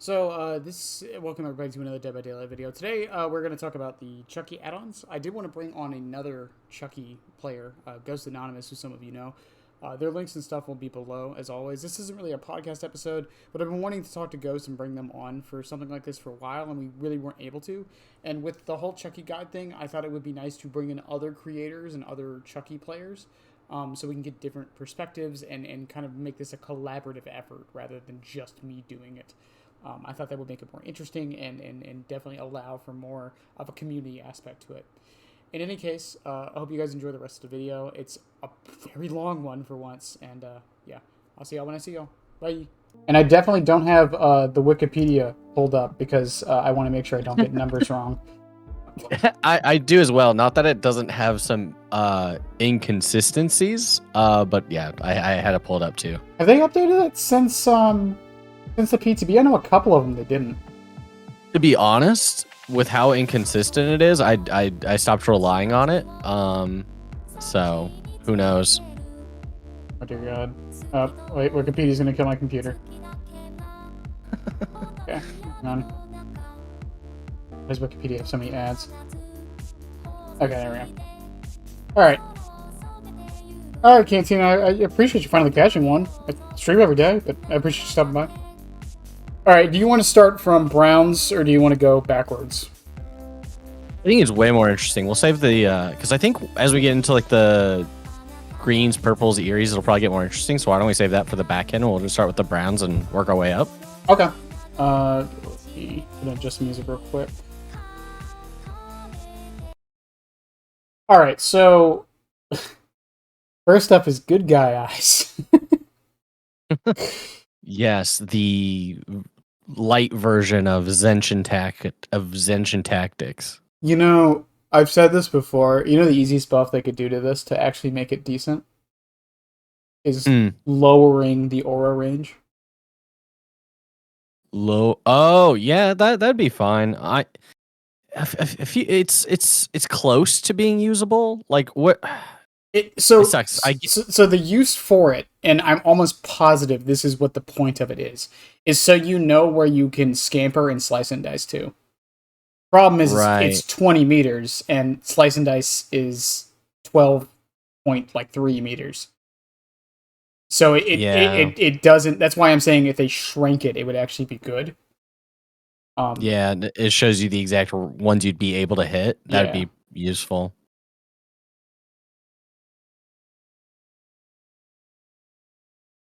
Welcome everybody to another Dead by Daylight video. Today, we're going to talk about the Chucky add-ons. I did want to bring on another Chucky player, GhostAnonymous, who some of you know. Their links and stuff will be below, as always. This isn't really a podcast episode, but I've been wanting to talk to Ghost and bring them on for something like this for a while, and we really weren't able to. And with the whole Chucky guide thing, I thought it would be nice to bring in other creators and other Chucky players, so we can get different perspectives and kind of make this a collaborative effort rather than just me doing it. I thought that would make it more interesting and definitely allow for more of a community aspect to it. In any case, I hope you guys enjoy the rest of the video. It's a very long one for once, and yeah, I'll see y'all when I see y'all. Bye. And I definitely don't have the Wikipedia pulled up because I want to make sure I don't get numbers wrong. I do as well. Not that it doesn't have some inconsistencies, but yeah, I had to pull it up too. Have they updated it since the PTB? I know a couple of them they didn't. To be honest, with how inconsistent it is, I stopped relying on it. So who knows? Oh dear God! Wait, Wikipedia's gonna kill my computer. Okay, hang on. Why does Wikipedia have so many ads? Okay, there we go. Alright. Alright, Canteen, I appreciate you finally catching one. I stream every day, but I appreciate you stopping by. Alright, do you want to start from browns, or do you want to go backwards? I think it's way more interesting. We'll save the, because I think as we get into like the greens, purples, eries, it'll probably get more interesting, so why don't we save that for the back end, and we'll just start with the browns and work our way up. Okay. Let's see. I'm gonna adjust the music real quick. Alright, so first up is Good Guy Eyes. Yes, the light version of Zenshin Tactics. You know, I've said this before. You know the easiest buff they could do to this to actually make it decent is lowering the aura range. Oh yeah, that'd be fine. If you, it's close to being usable. Like what? It sucks. So the use for it, and I'm almost positive this is what the point of it is so you know where you can scamper and slice and dice to. Problem is, it's 20 meters, and slice and dice is 12.3 meters. So it doesn't. That's why I'm saying if they shrank it, it would actually be good. Yeah, it shows you the exact ones you'd be able to hit. That'd be useful.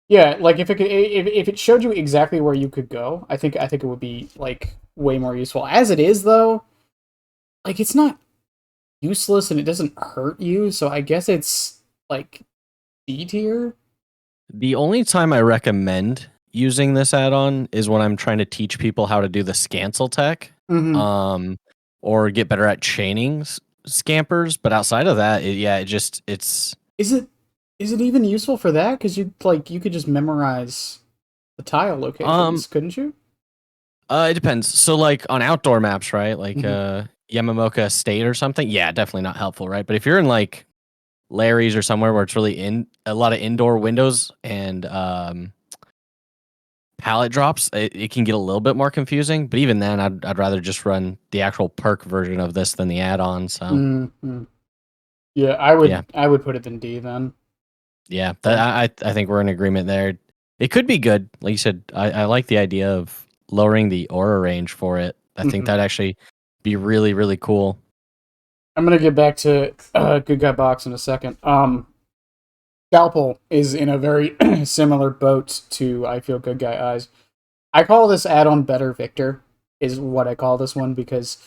Yeah, like if it showed you exactly where you could go, I think it would be like way more useful. As it is though, like it's not useless and it doesn't hurt you, so I guess it's like D tier. The only time I recommend using this add-on is when I'm trying to teach people how to do the scancel tech, or get better at chaining scampers. But outside of that, it's. Is it even useful for that? Because you could just memorize the tile locations, couldn't you? It depends. So like on outdoor maps, right? Like Yamamoka Estate or something. Yeah, definitely not helpful, right? But if you're in like Larry's or somewhere where it's really in a lot of indoor windows and pallet drops, it can get a little bit more confusing. But even then, I'd rather just run the actual perk version of this than the add-on. So yeah, I would put it in D then. Yeah, I think we're in agreement there. It could be good. Like you said, I like the idea of lowering the aura range for it. I think that'd actually be really, really cool. I'm going to get back to Good Guy Box in a second. Scalpel is in a very similar boat to I Feel Good Guy Eyes. I call this add-on Better Victor, is what I call this one, because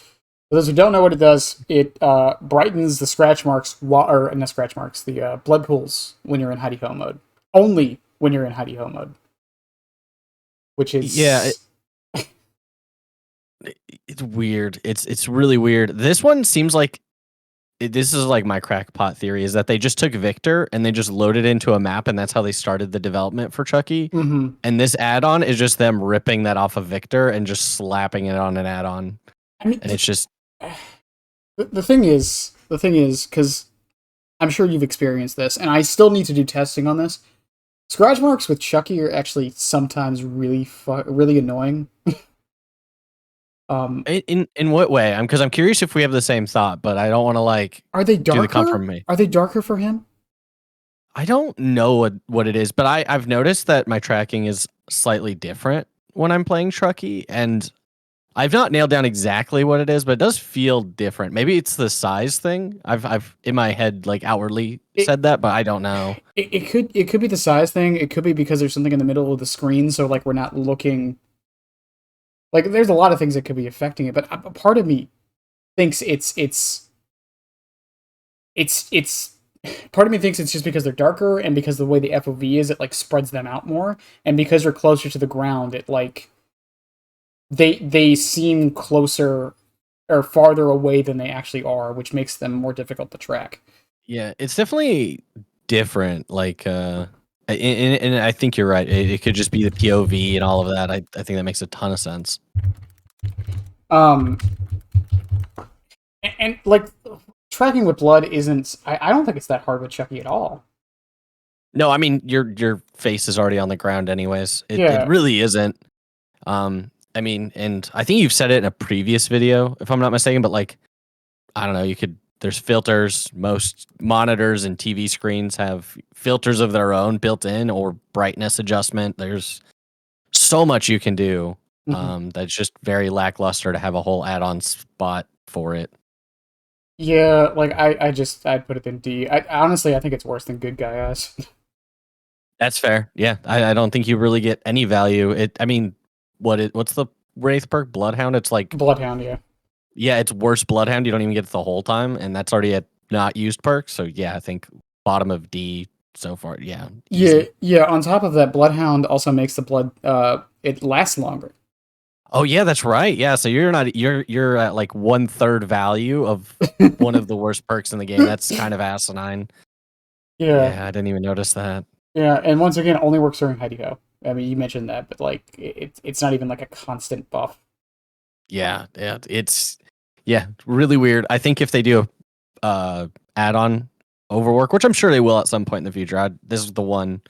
for those who don't know what it does, it brightens the scratch marks, or not scratch marks, the blood pools when you're in hidey-ho mode. Only when you're in hidey-ho mode. Which is... Yeah, it's weird. It's really weird. This one seems like... This is like my crackpot theory, is that they just took Victor and they just loaded into a map, and that's how they started the development for Chucky. And this add-on is just them ripping that off of Victor and just slapping it on an add-on. I mean, and it's just... The thing is, because I'm sure you've experienced this, and I still need to do testing on this. Scratch marks with Chucky are actually sometimes really annoying. In what way? Because I'm curious if we have the same thought, but I don't want to like Are they do the darker? confirm me. Are they darker for him? I don't know what it is, but I've noticed that my tracking is slightly different when I'm playing Chucky, and I've not nailed down exactly what it is, but it does feel different. Maybe it's the size thing. I've in my head like outwardly said that, but I don't know. It could be the size thing. It could be because there's something in the middle of the screen, so like we're not looking. Like there's a lot of things that could be affecting it, but a part of me thinks it's part of me thinks it's just because they're darker and because the way the FOV is, it like spreads them out more, and because they're closer to the ground, it like they seem closer or farther away than they actually are, which makes them more difficult to track. Yeah, it's definitely different. Like, and I think you're right. It could just be the POV and all of that. I think that makes a ton of sense. Um, and like tracking with blood isn't. I don't think it's that hard with Chucky at all. No, I mean your face is already on the ground anyways. It Yeah. really isn't. I mean, and I think you've said it in a previous video, if I'm not mistaken, but like, I don't know, there's filters. Most monitors and TV screens have filters of their own built in or brightness adjustment. There's so much you can do. That's just very lackluster to have a whole add-on spot for it. Yeah, like I'd put it in D. Honestly, I think it's worse than Good Guy Ass. That's fair. Yeah, I don't think you really get any value. I mean, what's the Wraith perk? Bloodhound? It's like Bloodhound, yeah. Yeah, it's worse Bloodhound. You don't even get it the whole time, and that's already a not used perk. So yeah, I think bottom of D so far. Yeah. Easy. Yeah. On top of that, Bloodhound also makes the blood it lasts longer. Oh yeah, that's right. Yeah, so you're at like 1/3 value of one of the worst perks in the game. That's kind of asinine. Yeah. Yeah, I didn't even notice that. Yeah, and once again, only works during Heidi Ho. I mean, you mentioned that, but like it's not even like a constant buff. Yeah, it's really weird. I think if they do a add-on overwork, which I'm sure they will at some point in the future, this is the one.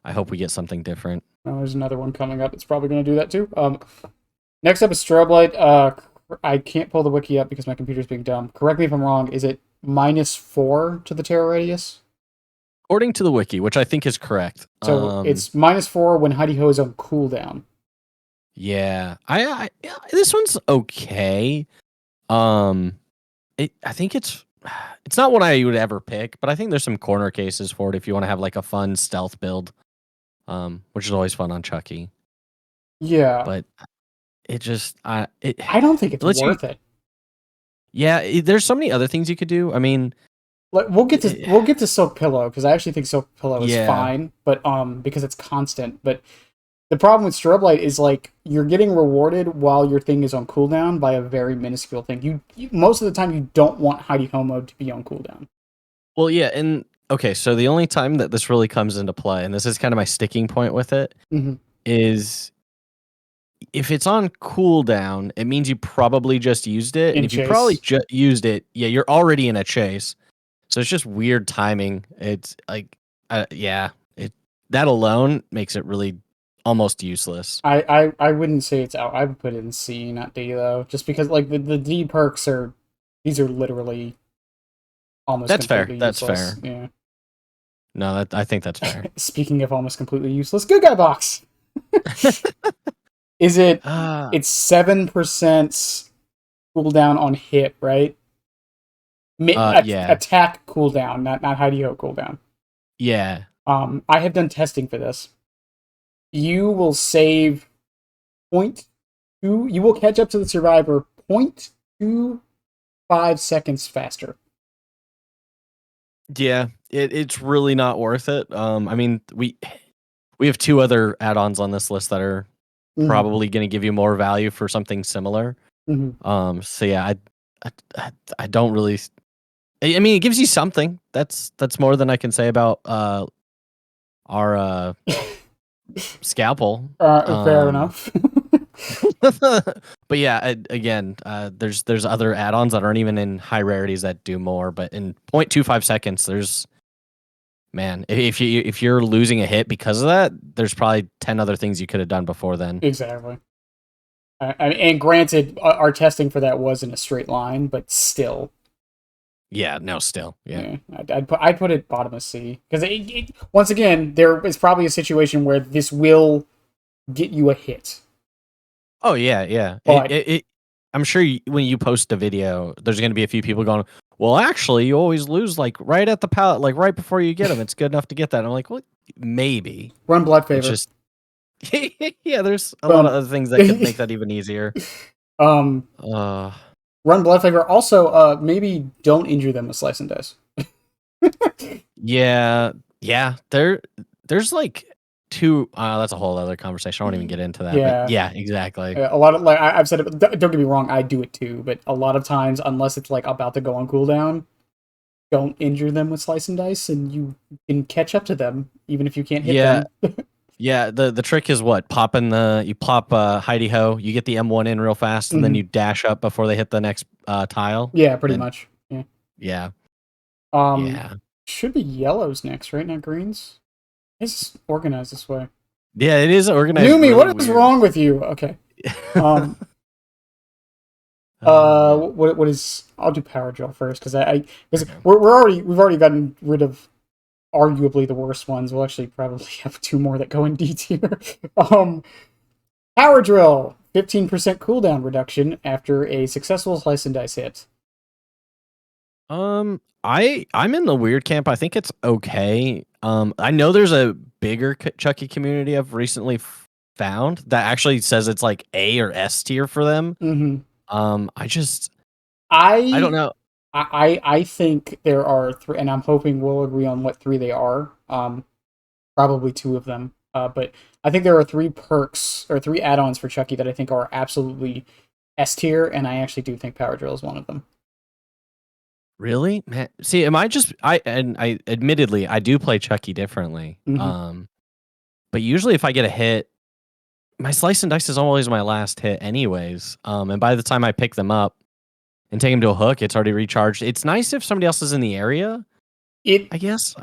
I hope we get something different. Oh, there's another one coming up. It's probably going to do that too. Next up is strobe light. I can't pull the wiki up because my computer's being dumb. Correct me if I'm wrong. Is it -4 to the terror radius? According to the wiki, which I think is correct. So it's -4 when Heidi Ho is on cooldown. Yeah, I this one's okay. I think it's not what I would ever pick, but I think there's some corner cases for it if you want to have like a fun stealth build, which is always fun on Chucky. Yeah, but it just I don't think it's worth it. Yeah, there's so many other things you could do. I mean, like we'll get to Silk Pillow because I actually think Silk Pillow is fine, but because it's constant. But the problem with strobe light is like you're getting rewarded while your thing is on cooldown by a very minuscule thing. You most of the time you don't want Heidi Ho mode to be on cooldown. Well, yeah, and okay, so the only time that this really comes into play, and this is kind of my sticking point with it, is if it's on cooldown, it means you probably just used it. And if you probably just used it, yeah, you're already in a chase. So it's just weird timing. It's like, that alone makes it really almost useless. I wouldn't say it's out. I would put it in C, not D though, just because like the D perks these are literally almost. That's fair. Useless. That's fair. Yeah. No, I think that's fair. Speaking of almost completely useless, Good Guy Box. Is it? It's 7% cooldown on hit, right? Yeah. Attack cooldown, not Heidi Ho cooldown. Yeah. I have done testing for this. You will save 0.2. You will catch up to the survivor 0.25 seconds faster. Yeah, it's really not worth it. I mean, we have 2 other add-ons on this list that are probably going to give you more value for something similar. So yeah, I don't really. I mean, it gives you something. That's more than I can say about our scalpel. Fair enough. But yeah, again, there's other add-ons that aren't even in high rarities that do more. But in 0.25 seconds, if you're losing a hit because of that, there's probably 10 other things you could have done before then. Exactly. And granted, our testing for that was in a straight line, but still. Yeah, no, still, yeah. I'd put it bottom of C because once again there is probably a situation where this will get you a hit. Oh yeah, yeah. But I'm sure when you post a video, there's going to be a few people going, "Well, actually, you always lose like right at the pallet, like right before you get them. It's good enough to get that." And I'm like, "Well, maybe." run blood It's favor. just yeah. There's a lot of other things that could make that even easier. Run blood favor. Also, maybe don't injure them with slice and dice. Yeah, yeah. There's like two. That's a whole other conversation. I won't even get into that. Yeah. But yeah, exactly. A lot of like I've said it. Don't get me wrong, I do it too. But a lot of times, unless it's like about to go on cooldown, don't injure them with slice and dice, and you can catch up to them even if you can't hit them. Yeah, the trick is what? You plop Heidi Ho, you get the M1 in real fast, and then you dash up before they hit the next tile. Yeah, pretty much. Yeah. Yeah. Yeah. Should be yellows next, right? Not greens. It's organized this way. Yeah, it is organized. Numi, really what is wrong with you? Okay. What is? I'll do power drill first because we've already gotten rid of arguably the worst ones. We'll actually probably have two more that go in D tier. Power drill, 15% cooldown reduction after a successful slice and dice hit. I'm in the weird camp. I think it's okay. I know there's a bigger Chucky community I've recently found that actually says it's like A or S tier for them. I don't know. I think there are three, and I'm hoping we'll agree on what three they are. Probably two of them. But I think there are three perks or three add-ons for Chucky that I think are absolutely S tier, and I actually do think Power Drill is one of them. Really? Man, see, I admittedly I do play Chucky differently. But usually if I get a hit, my slice and dice is always my last hit anyways. And by the time I pick them up and take them to a hook, it's already recharged. It's nice if somebody else is in the area. I guess.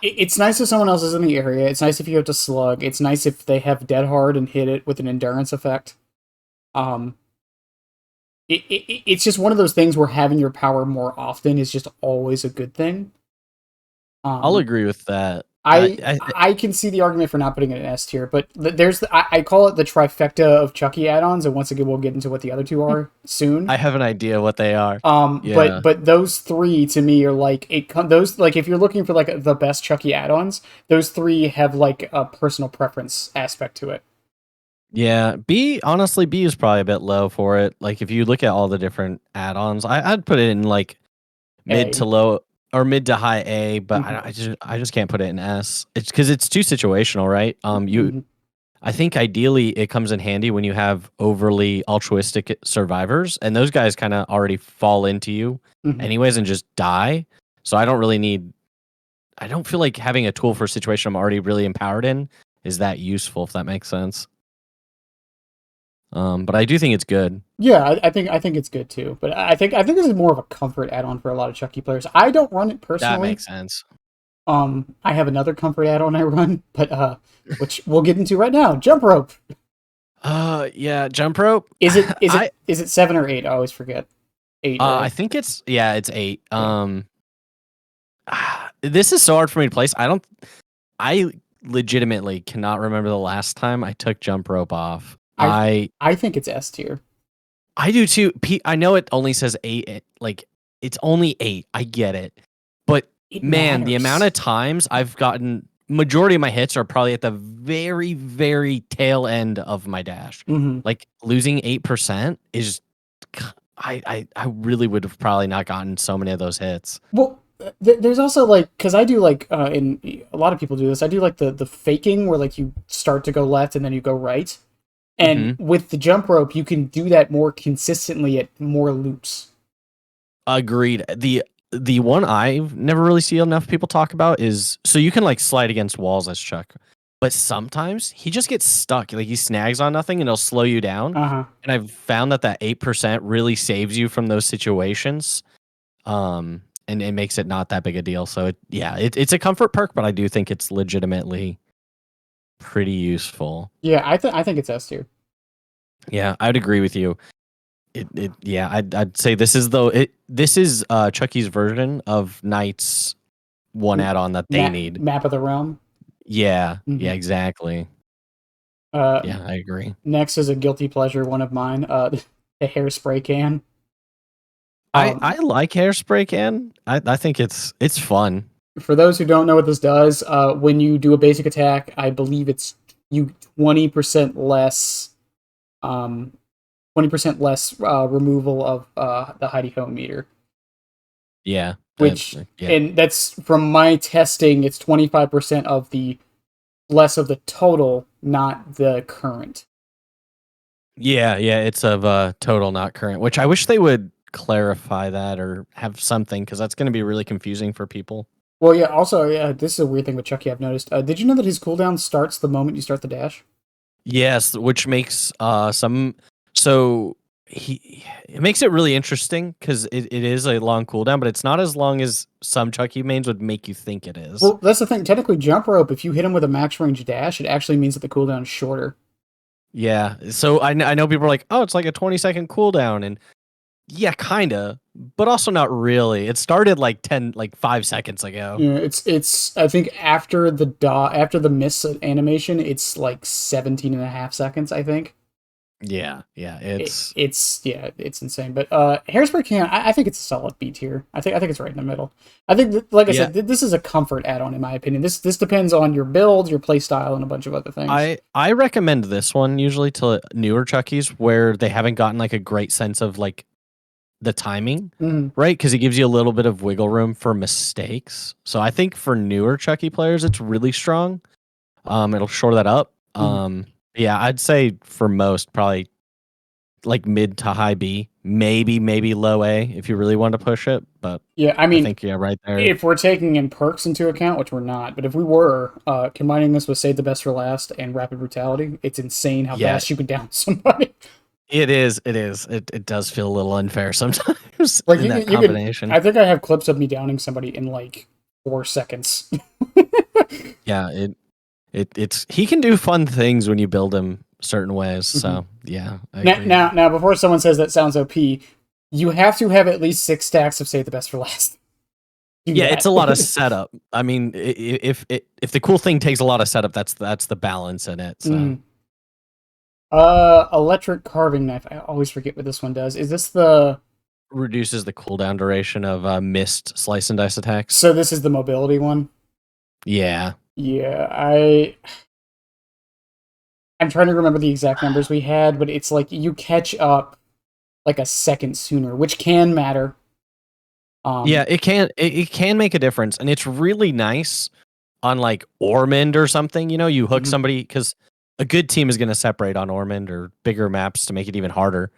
It's nice if someone else is in the area. It's nice if you have to slug. It's nice if they have dead hard and hit it with an endurance effect. It's just one of those things where having your power more often is just always a good thing. I'll agree with that. I can see the argument for not putting it in S tier, but there's I call it the trifecta of Chucky add-ons, and once again we'll get into what the other two are soon. I have an idea what they are. But those three to me are like those like if you're looking for like the best Chucky add-ons, those three have like a personal preference aspect to it. Yeah, honestly, B is probably a bit low for it. Like if you look at all the different add-ons, I'd put it in like mid to low or mid to high A, but I just can't put it in S. It's because it's too situational, right? I think ideally it comes in handy when you have overly altruistic survivors, and those guys kind of already fall into you anyways and just die. So I don't feel like having a tool for a situation I'm already really empowered in is that useful, if that makes sense. But I do think it's good. Yeah, I think it's good too. But I think this is more of a comfort add-on for a lot of Chucky players. I don't run it personally. That makes sense. I have another comfort add-on I run, but which we'll get into right now. Jump rope. Yeah, jump rope. Is it 7 or 8? I always forget. 8. Right? I think it's 8. This is so hard for me to place. I legitimately cannot remember the last time I took jump rope off. I think it's S tier. I do too. I know it only says 8. Like it's only 8. I get it, but man, the amount of times I've gotten majority of my hits are probably at the very, very tail end of my dash. Like losing 8% is. I really would have probably not gotten so many of those hits. Well, there's also like because I do like and a lot of people do this. I do like the faking where like you start to go left and then you go right. And with the jump rope, you can do that more consistently at more loops. Agreed. The one I've never really seen enough people talk about is so you can like slide against walls as Chuck, but sometimes he just gets stuck. Like he snags on nothing and it'll slow you down. And I've found that 8% really saves you from those situations. And it makes it not that big a deal. So it's a comfort perk, but I do think it's legitimately pretty useful. Yeah, I think it's S tier. Yeah, I'd agree with you. I'd say this is Chucky's version of Knight's one add-on that they need. Map of the Realm. Yeah, Mm-hmm. exactly. Uh, Yeah, I agree. Next is a guilty pleasure, one of mine. The hairspray can. I like hairspray can. I think it's fun. For those who don't know what this does, when you do a basic attack, I believe it's you 20% less, 20% less removal of the Heidi Ho meter. Yeah, Which and that's from my testing. It's 25% of the less of the total, not the current. Yeah, it's of total, not current. Which I wish they would clarify that or have something, because that's going to be really confusing for people. Well, yeah. Also, yeah, this is a weird thing with Chucky I've noticed. Did you know that his cooldown starts the moment you start the dash? Yes, which makes it makes it really interesting, because it is a long cooldown, but it's not as long as some Chucky mains would make you think it is. Well, that's the thing. Technically, jump rope, if you hit him with a max range dash, it actually means that the cooldown is shorter. Yeah, so I know people are like, oh, it's like a 20-second cooldown, and yeah, kinda, but also not really. It started like 5 seconds ago. Yeah, it's I think after the miss animation, it's like 17 and a half seconds, I think. Yeah, it's insane. But Hairspray can, I think it's a solid B tier. I think it's right in the middle. I think like I said, this is a comfort add-on in my opinion. This depends on your build, your play style, and a bunch of other things. I recommend this one usually to newer Chuckies where they haven't gotten like a great sense of like the timing, right? Because it gives you a little bit of wiggle room for mistakes. So I think for newer Chucky players, it's really strong. It'll shore that up. Yeah, I'd say for most, probably like mid to high B, maybe low A if you really want to push it. But yeah, I mean, I think right there. If we're taking in perks into account, which we're not, but if we were combining this with Save the Best for Last and Rapid Brutality, it's insane how fast you can down somebody. It is. It does feel a little unfair sometimes. Like in that combination. I think I have clips of me downing somebody in like 4 seconds. Yeah, it's he can do fun things when you build him certain ways. So yeah. Now, before someone says that sounds OP, you have to have at least 6 stacks of Save the Best for Last. It's a lot of setup. I mean, if the cool thing takes a lot of setup, that's the balance in it. So. Electric carving knife. I always forget what this one does. Is this the reduces the cooldown duration of missed slice and dice attacks? So this is the mobility one? Yeah. Yeah, I'm trying to remember the exact numbers we had, but it's like you catch up like a second sooner, which can matter. Yeah, it can make a difference, and it's really nice on like Ormond or something. You hook somebody, because a good team is going to separate on Ormond or bigger maps to make it even harder.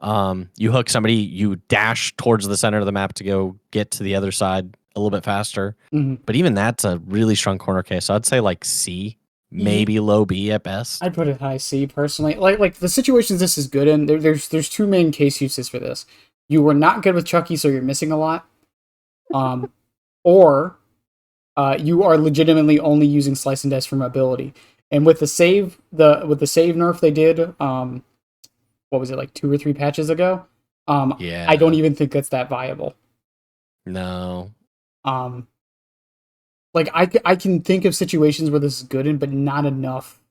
You hook somebody, you dash towards the center of the map to go get to the other side a little bit faster. But even that's a really strong corner case. So I'd say like C, maybe low B at best. I'd put it high C personally. Like the situations this is good in, there's 2 main case uses for this. You were not good with Chucky, so you're missing a lot. Or you are legitimately only using slice and dice for mobility. And with the save nerf they did, what was it, like 2 or 3 patches ago? I don't even think that's that viable. No. Like I can think of situations where this is good in, but not enough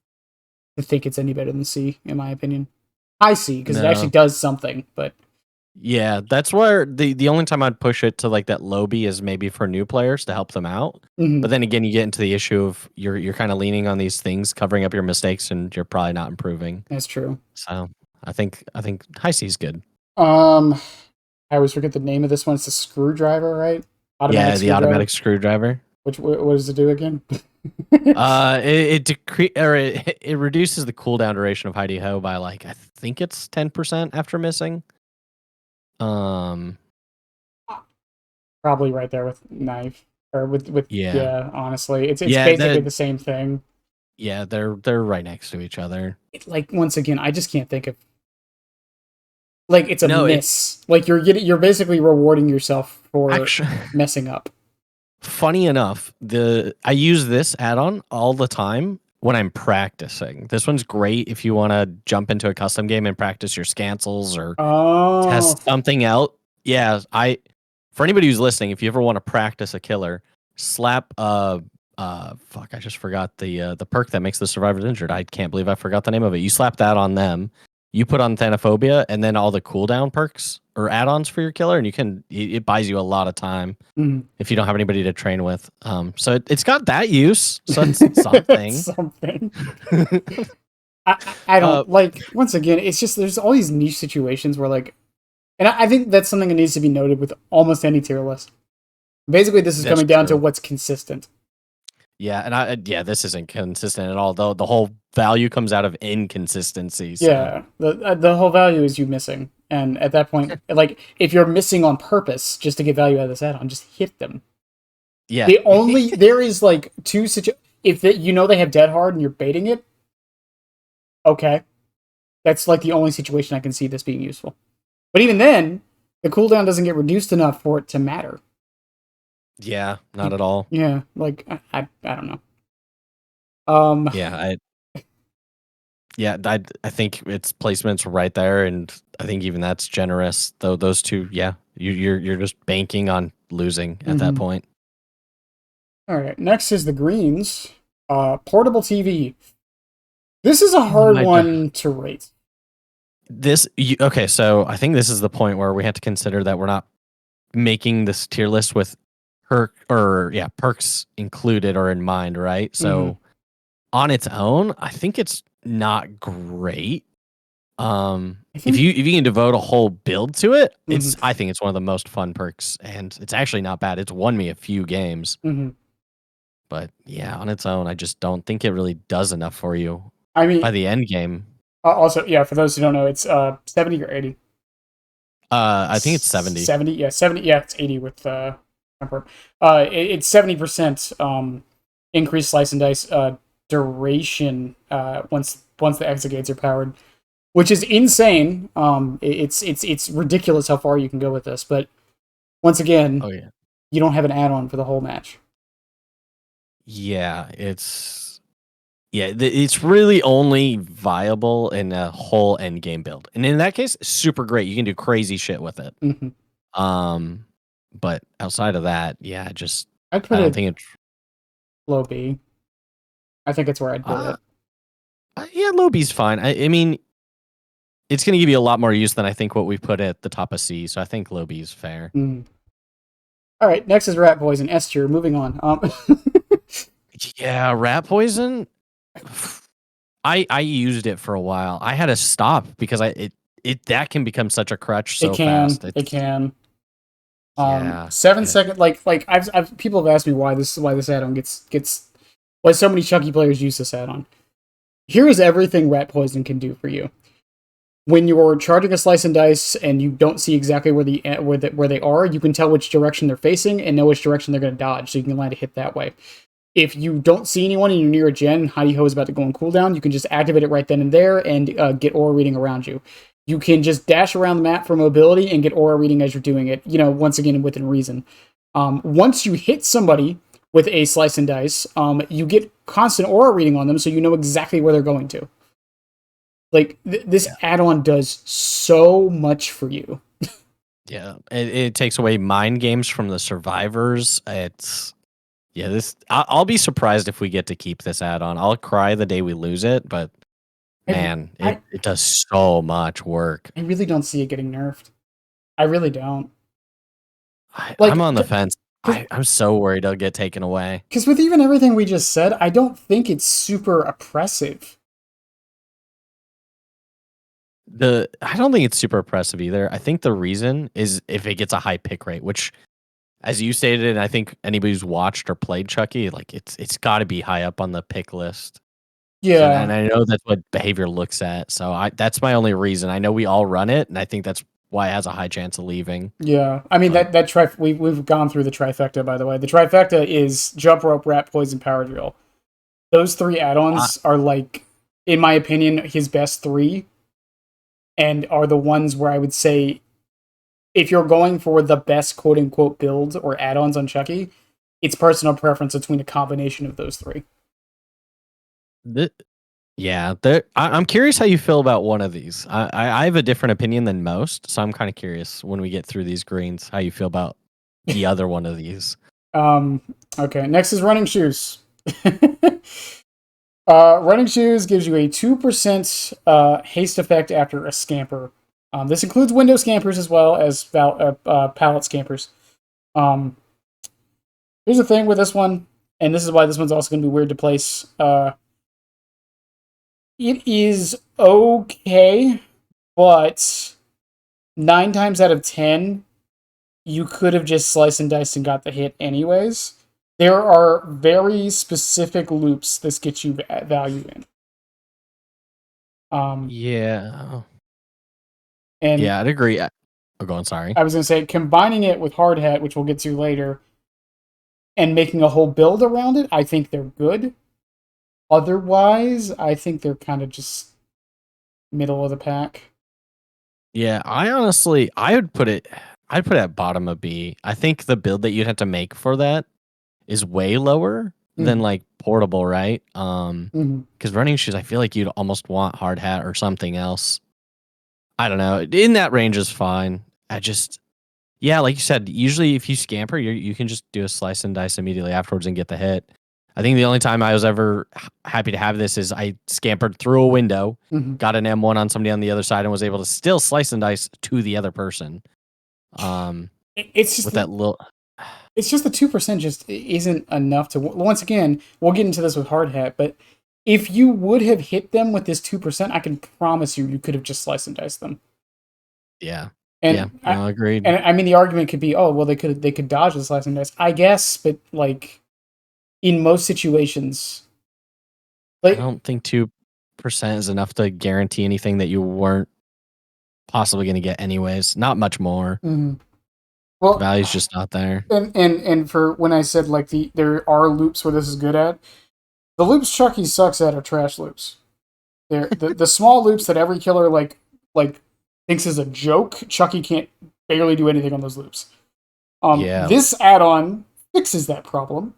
to think it's any better than C, in my opinion. High C, because it actually does something, but yeah, that's where the only time I'd push it to like that low B is maybe for new players to help them out. But then again, you get into the issue of you're kind of leaning on these things, covering up your mistakes, and you're probably not improving. That's true. So I think high C is good. I always forget the name of this one. It's a screwdriver, right? The automatic screwdriver. What does it do again? It reduces the cooldown duration of Heidi Ho by like I think it's 10% after missing. Probably right there with knife or with honestly, it's basically the same thing. Yeah, they're right next to each other. Like once again, I just can't think of like it's a miss. Like you're basically rewarding yourself for messing up. Funny enough, I use this add-on all the time when I'm practicing. This one's great if you want to jump into a custom game and practice your scancels or test something out. Yeah, for anybody who's listening, if you ever want to practice a killer, slap fuck, I just forgot the perk that makes the survivors injured. I can't believe I forgot the name of it. You slap that on them, you put on Thanophobia, and then all the cooldown perks or add-ons for your killer, and it buys you a lot of time if you don't have anybody to train with. So it's got that use. So it's something. Something. I don't like. Once again, it's just there's all these niche situations where like, and I think that's something that needs to be noted with almost any tier list. Basically, this is coming down to what's consistent. Yeah, and this isn't consistent at all. Though the whole value comes out of inconsistency. So. Yeah, the whole value is you missing, and at that point, like if you're missing on purpose just to get value out of this add-on, just hit them. Yeah. There is like two if they have dead hard and you're baiting it. Okay, that's like the only situation I can see this being useful. But even then, the cooldown doesn't get reduced enough for it to matter. Yeah, not at all. Yeah, like I don't know. I think its placement's right there, and I think even that's generous. Though those two, yeah, you're just banking on losing at that point. All right, next is the greens. Portable TV. This is a hard one to rate. Okay, so I think this is the point where we have to consider that we're not making this tier list with perks included or in mind, right? So on its own, I think it's not great. If you can devote a whole build to it, I think it's one of the most fun perks, and it's actually not bad. It's won me a few games. But yeah, on its own, I just don't think it really does enough for you. I mean, by the end game. Also, yeah, for those who don't know, it's 70 or 80. I think it's 70. 70, yeah, 70. Yeah, it's 80 with temper. It's 70% increased slice and dice duration once the exegates are powered, which is insane. It's ridiculous how far you can go with this, but once again, you don't have an add-on for the whole match. Yeah, it's really only viable in a whole end game build, and in that case, super great. You can do crazy shit with it. But outside of that, yeah, I don't think it's low B. I think it's where I'd put it. Yeah, low B's fine. I mean, it's going to give you a lot more use than I think what we put at the top of C. So I think low B is fair. All right, next is rat poison. S tier. Moving on. Yeah, rat poison. I used it for a while. I had to stop because that can become such a crutch so fast. It can. 7 second. Like I've people have asked me why this add-on gets why so many Chucky players use this add-on. Here is everything rat poison can do for you. When you're charging a slice and dice and you don't see exactly where they are, you can tell which direction they're facing and know which direction they're going to dodge, so you can land a hit that way. If you don't see anyone and you're near a gen, Hidey-Ho is about to go on cooldown, you can just activate it right then and there and get aura reading around you. You can just dash around the map for mobility and get aura reading as you're doing it, once again, within reason. Once you hit somebody with a slice and dice, you get constant aura reading on them, so you know exactly where they're going to. Like, this add-on does so much for you. Yeah, it takes away mind games from the survivors. I'll be surprised if we get to keep this add-on. I'll cry the day we lose it, but man, it does so much work. I really don't see it getting nerfed. I really don't. I'm on the fence. I'm so worried it'll get taken away. Because with even everything we just said, I don't think it's super oppressive. I don't think it's super oppressive either. I think the reason is if it gets a high pick rate, which, as you stated, and I think anybody who's watched or played Chucky, like it's got to be high up on the pick list. Yeah, and I know that's what behavior looks at. So that's my only reason. I know we all run it, and I think that's why it has a high chance of leaving. Yeah, I mean we've gone through the trifecta, by the way. The trifecta is jump rope, rat poison, power drill. Those 3 add-ons are, like, in my opinion, his best 3. And are the ones where I would say, if you're going for the best quote-unquote build or add-ons on Chucky, it's personal preference between a combination of those 3. The, yeah, I'm curious how you feel about one of these. I have a different opinion than most, so I'm kind of curious when we get through these greens how you feel about the other one of these. Okay, next is running shoes. Running shoes gives you a 2% haste effect after a scamper. This includes window scampers as well as pallet scampers. Um, Here's the thing with this one, and this is why this one's also going to be weird to place. It is okay, but 9 times out of 10, you could have just sliced and diced and got the hit anyways. There are very specific loops this gets you value in. Yeah. And yeah, I'd agree. Go on, sorry. I was going to say, combining it with hard hat, which we'll get to later, and making a whole build around it, I think they're good. Otherwise, I think they're kind of just middle of the pack. Yeah, I'd put it at bottom of B. I think the build that you'd have to make for that is way lower than like portable, right? Because running shoes, I feel like you'd almost want hard hat or something else. I don't know. In that range is fine. Yeah, like you said, usually if you scamper, you can just do a slice and dice immediately afterwards and get the hit. I think the only time I was ever happy to have this is I scampered through a window, got an M1 on somebody on the other side, and was able to still slice and dice to the other person. It's just with that little. It's just the 2% just isn't enough to. Once again, we'll get into this with hard hat, but if you would have hit them with this 2%, I can promise you could have just sliced and diced them. Yeah. And agreed. And I mean, the argument could be, oh, well, they could dodge the slice and dice, I guess, but like in most situations, like, I don't think 2% is enough to guarantee anything that you weren't possibly going to get anyways. Not much more. Mm-hmm. Well, the value's just not there. And for when I said like there are loops where this is good at, the loops Chucky sucks at are trash loops. They're the small loops that every killer like thinks is a joke. Chucky can't barely do anything on those loops. This add-on fixes that problem,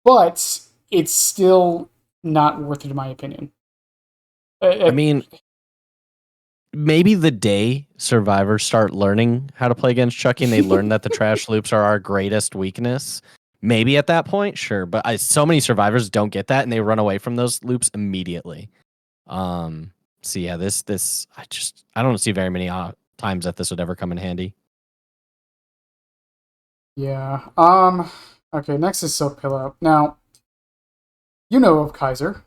but it's still not worth it in my opinion. I mean, maybe the day survivors start learning how to play against Chucky and they learn that the trash loops are our greatest weakness, maybe at that point, sure. But so many survivors don't get that and they run away from those loops immediately. So yeah, this I don't see very many times that this would ever come in handy. Yeah. Okay, next is Silk Pillow. Now, you know of Kaiser.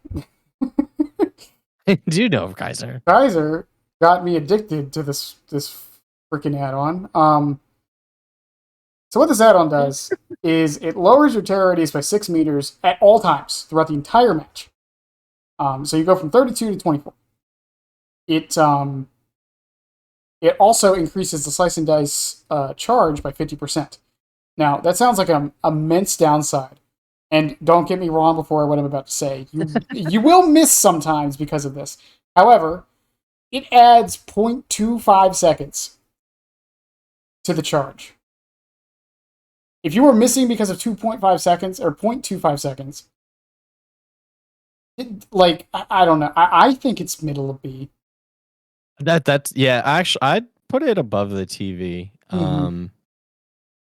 I do know of Kaiser. Kaiser got me addicted to this freaking add-on. So what this add-on does is it lowers your terror radius by 6 meters at all times throughout the entire match. So you go from 32 to 24. It also increases the slice and dice charge by 50%. Now, that sounds like an immense downside. And don't get me wrong before what I'm about to say. You will miss sometimes because of this. However, it adds 0.25 seconds to the charge. If you were missing because of 2.5 seconds or 0.25 seconds, I don't know. I think it's middle of B. That's yeah. Actually, I'd put it above the TV.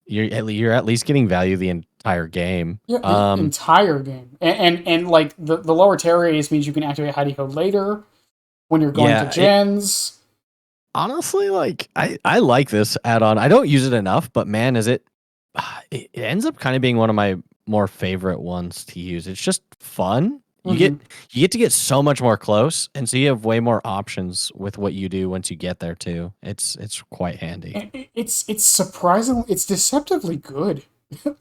You're at least getting value the entire game. Yeah, the entire game, and like the lower terror radius means you can activate Hidey Ho later when you're going to gens. Honestly, like I like this add-on. I don't use it enough, but man, it ends up kind of being one of my more favorite ones to use. It's just fun. You get to get so much more close, and so you have way more options with what you do once you get there too. It's quite handy. It's surprisingly, it's deceptively good.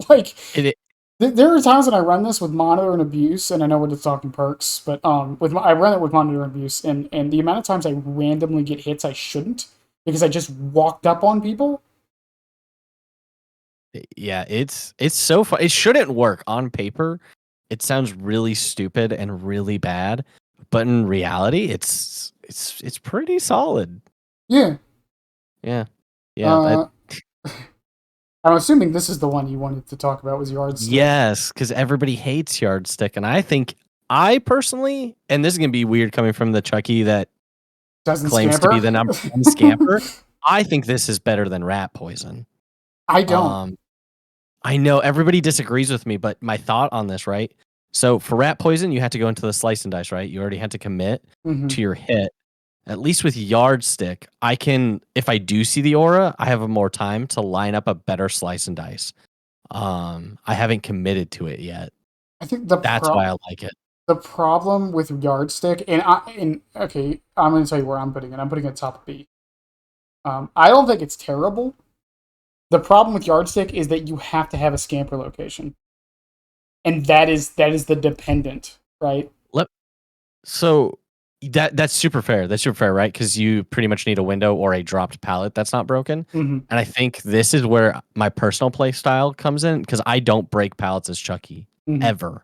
Like there are times when I run this with monitor and abuse, and I know we're just talking perks, but I run it with monitor and abuse, and the amount of times I randomly get hits I shouldn't because I just walked up on people. Yeah, it's so fun. It shouldn't work on paper. It sounds really stupid and really bad, but in reality, it's pretty solid. Yeah. Yeah. I'm assuming this is the one you wanted to talk about was Yardstick. Yes, because everybody hates Yardstick, and I think I personally, and this is gonna be weird coming from the Chucky that Doesn't claims scamper? to be the number one scamper. I think this is better than rat poison. I don't. I know everybody disagrees with me, but my thought on this, right? So for rat poison, you had to go into the slice and dice, right? You already had to commit to your hit. At least with yardstick, I can, if I do see the aura, I have more time to line up a better slice and dice. I haven't committed to it yet. I think that's why I like it. The problem with yardstick, okay, I'm going to tell you where I'm putting it. I'm putting it top B. I don't think it's terrible. The problem with yardstick is that you have to have a scamper location, and that is the dependent, right? So that's super fair. That's super fair, right? Because you pretty much need a window or a dropped pallet that's not broken. And I think this is where my personal play style comes in, because I don't break pallets as Chucky ever.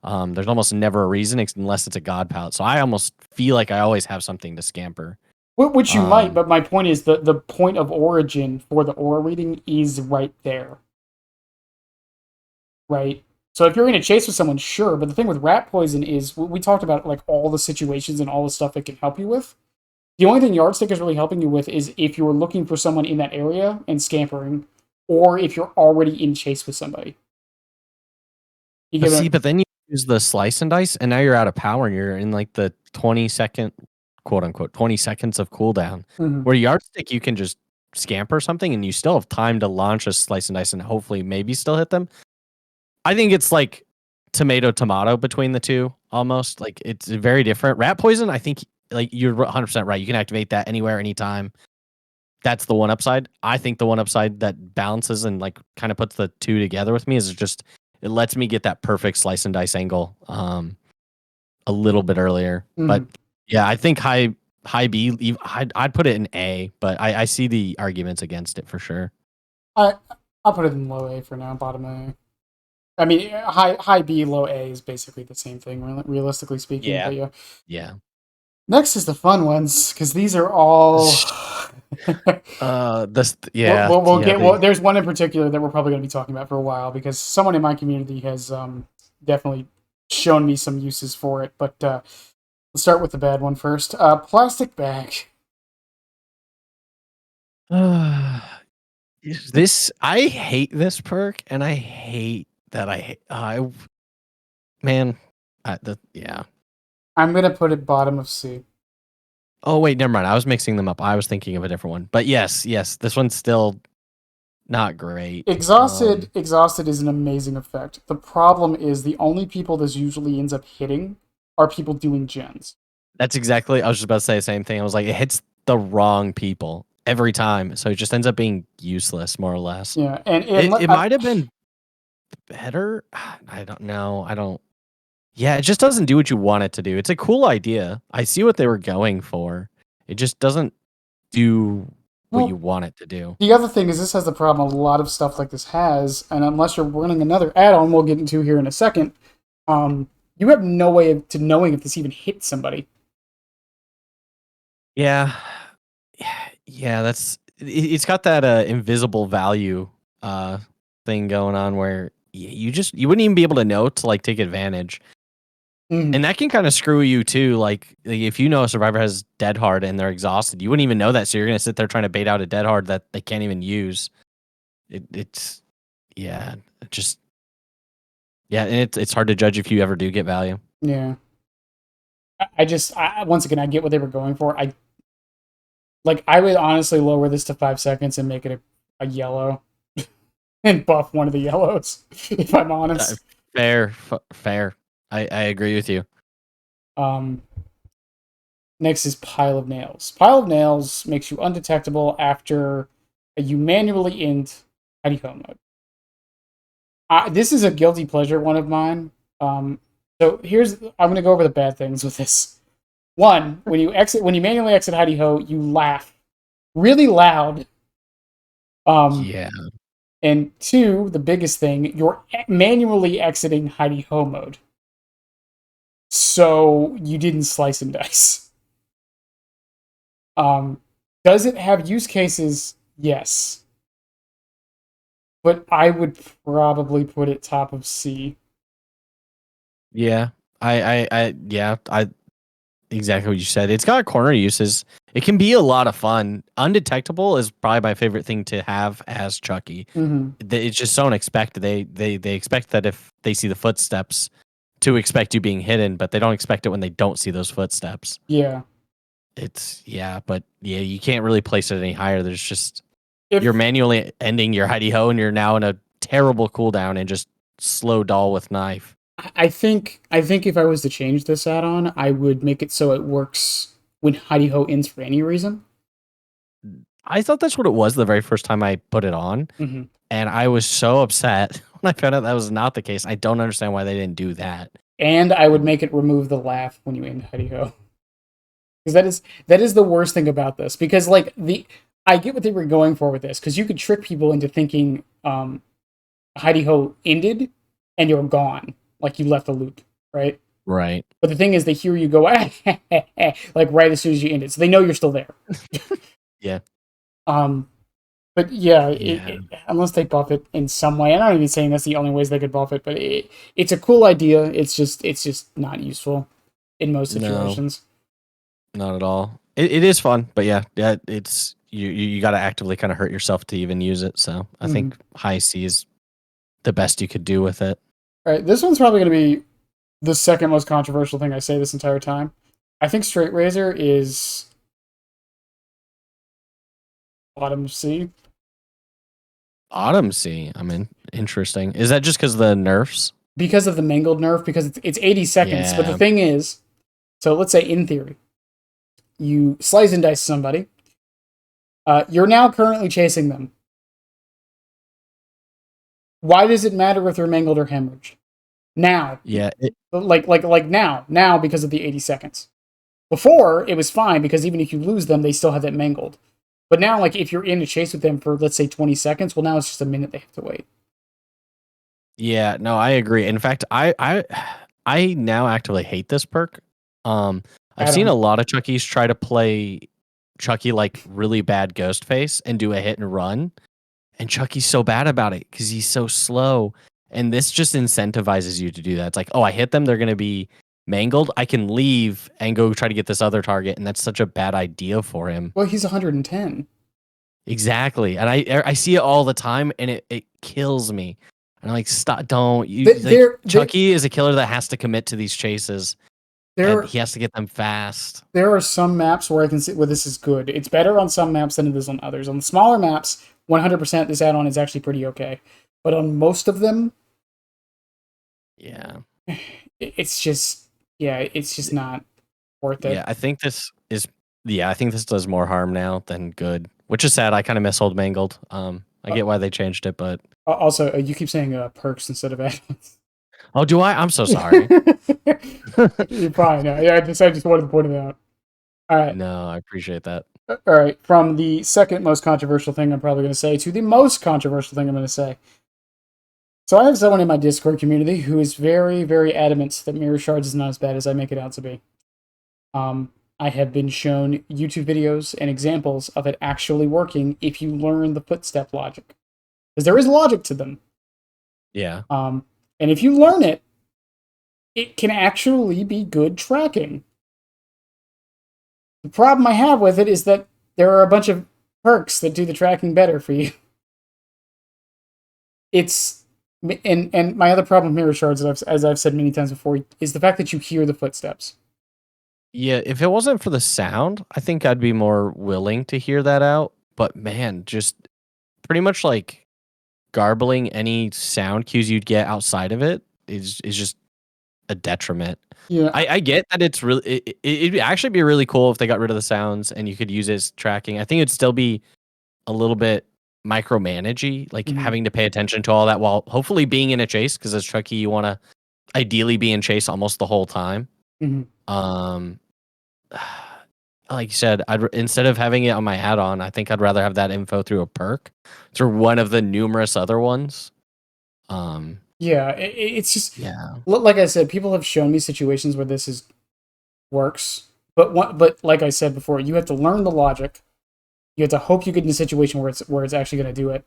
There's almost never a reason unless it's a god pallet. So I almost feel like I always have something to scamper. Which you might, but my point is the point of origin for the aura reading is right there. Right? So if you're in a chase with someone, sure, but the thing with rat poison is, we talked about like all the situations and all the stuff it can help you with. The only thing yardstick is really helping you with is if you're looking for someone in that area and scampering, or if you're already in chase with somebody. But then you use the slice and dice, and now you're out of power, and you're in like the 20-second, quote unquote, 20 seconds of cooldown. Where yardstick, you can just scamper something, and you still have time to launch a slice and dice, and hopefully maybe still hit them. I think it's like tomato between the two, almost. Like, it's very different. Rat poison, I think, like, you're 100% right. You can activate that anywhere, anytime. That's the one upside. I think the one upside that balances and like kind of puts the two together with me is just it lets me get that perfect slice and dice angle a little bit earlier. But yeah, I think high B, I'd put it in A, but I see the arguments against it for sure. I'll put it in low A for now, bottom A. I mean, high B, low A is basically the same thing, realistically speaking. Yeah. But yeah. Next is the fun ones, because these are all. There's one in particular that we're probably going to be talking about for a while, because someone in my community has definitely shown me some uses for it. But let's start with the bad one first. Plastic bag. This, I hate this perk, and I hate that yeah. I'm gonna put it bottom of C. Oh wait, never mind. I was mixing them up. I was thinking of a different one. But yes, this one's still not great. Exhausted is an amazing effect. The problem is the only people this usually ends up hitting are people doing gens. That's exactly. I was just about to say the same thing. I was like, it hits the wrong people every time, so it just ends up being useless, more or less. Yeah, and it might have been better. I don't know. Yeah, it just doesn't do what you want it to do. It's a cool idea. I see what they were going for. It just doesn't do what you want it to do. The other thing is, this has the problem a lot of stuff like this has, and unless you're running another add-on we'll get into here in a second, you have no way of knowing if this even hits somebody. Yeah, it's got that invisible value thing going on where you wouldn't even be able to know to like take advantage. And that can kind of screw you too. Like if you know a survivor has dead hard and they're exhausted, you wouldn't even know that. So you're gonna sit there trying to bait out a dead hard that they can't even use. It's and it's hard to judge if you ever do get value. Yeah. Once again, I get what they were going for. I would honestly lower this to 5 seconds and make it a yellow and buff one of the yellows, if I'm honest. Fair. I agree with you. Next is Pile of Nails. Pile of Nails makes you undetectable after you manually end hidey ho mode. This is a guilty pleasure one of mine. So I'm going to go over the bad things with this. One, when you manually exit hidey ho, you laugh really loud. And two, the biggest thing, you're manually exiting hidey ho mode. So you didn't slice and dice. Does it have use cases? Yes. But I would probably put it top of C. Yeah, Yeah, exactly what you said. It's got corner uses. It can be a lot of fun. Undetectable is probably my favorite thing to have as Chucky. It's just so unexpected. They expect that if they see the footsteps to expect you being hidden, but they don't expect it when they don't see those footsteps. Yeah. But you can't really place it any higher. There's just you're If manually ending your hidey ho, and you're now in a terrible cooldown and just slow doll with knife. I think if I was to change this add-on, I would make it so it works when hidey ho ends for any reason. I thought that's what it was the very first time I put it on, and I was so upset when I found out that was not the case. I don't understand why they didn't do that. And I would make it remove the laugh when you end hidey ho, because that is the worst thing about this. Because like I get what they were going for with this, because you could trick people into thinking hidey ho ended and you're gone, like you left the loop, right? Right. But the thing is, they hear you go like right as soon as you end it, so they know you're still there. Yeah. But yeah, unless they buff it in some way, I'm not even saying that's the only ways they could buff it, but it's a cool idea. It's just not useful in most situations. No, not at all. It is fun, but yeah, it's you got to actively kind of hurt yourself to even use it. So I think high C is the best you could do with it. All right, this one's probably going to be the second most controversial thing I say this entire time. I think Straight Razor is bottom C. Bottom C. I mean, interesting. Is that just because of the nerfs? Because of the mangled nerf, because it's 80 seconds. Yeah. But the thing is, so let's say in theory, you slice and dice somebody. You're now currently chasing them. Why does it matter if they're mangled or hemorrhaged? Now. Yeah. Like now because of the 80 seconds. Before, it was fine because even if you lose them, they still have that mangled. But now, like, if you're in a chase with them for, let's say, 20 seconds, well, now it's just a minute they have to wait. Yeah, no, I agree. In fact, I now actively hate this perk. I've seen a lot of Chuckies try to play Chucky like really bad ghost face and do a hit and run. And Chucky's so bad about it because he's so slow. And this just incentivizes you to do that. It's like, oh, I hit them, they're going to be mangled. I can leave and go try to get this other target. And that's such a bad idea for him. Well, he's 110. Exactly. And I see it all the time and it kills me. And I'm like, stop, don't. Chucky is a killer that has to commit to these chases. And he has to get them fast. There are some maps where I can see where this is good. It's better on some maps than it is on others. On the smaller maps, 100% this add-on is actually pretty okay. But on most of them, yeah, it's just not worth it. Yeah, I think this does more harm now than good, which is sad. I kind of miss old mangled. I get why they changed it, but also you keep saying perks instead of add-ons. Oh, do I? I'm so sorry. You're fine. Yeah, I just wanted to point it out. All right. No, I appreciate that. All right. From the second most controversial thing I'm probably going to say to the most controversial thing I'm going to say. So I have someone in my Discord community who is very, very adamant that Mirror Shards is not as bad as I make it out to be. I have been shown YouTube videos and examples of it actually working if you learn the footstep logic. Because there is logic to them. Yeah. And if you learn it, it can actually be good tracking. The problem I have with it is that there are a bunch of perks that do the tracking better for you. And my other problem with Mirror Shards, as I've said many times before, is the fact that you hear the footsteps. Yeah, if it wasn't for the sound, I think I'd be more willing to hear that out. But man, just pretty much like garbling any sound cues you'd get outside of it is just a detriment. Yeah, I get that it's really it'd actually be really cool if they got rid of the sounds and you could use it as tracking. I think it'd still be a little bit micromanagey, like having to pay attention to all that while hopefully being in a chase, because as Chucky you want to ideally be in chase almost the whole time. Like you said, instead of having it on my add-on, I think I'd rather have that info through a perk, through one of the numerous other ones. Yeah, it's just like I said, people have shown me situations where this works, but like I said before, you have to learn the logic. You have to hope you get in a situation where it's actually going to do it,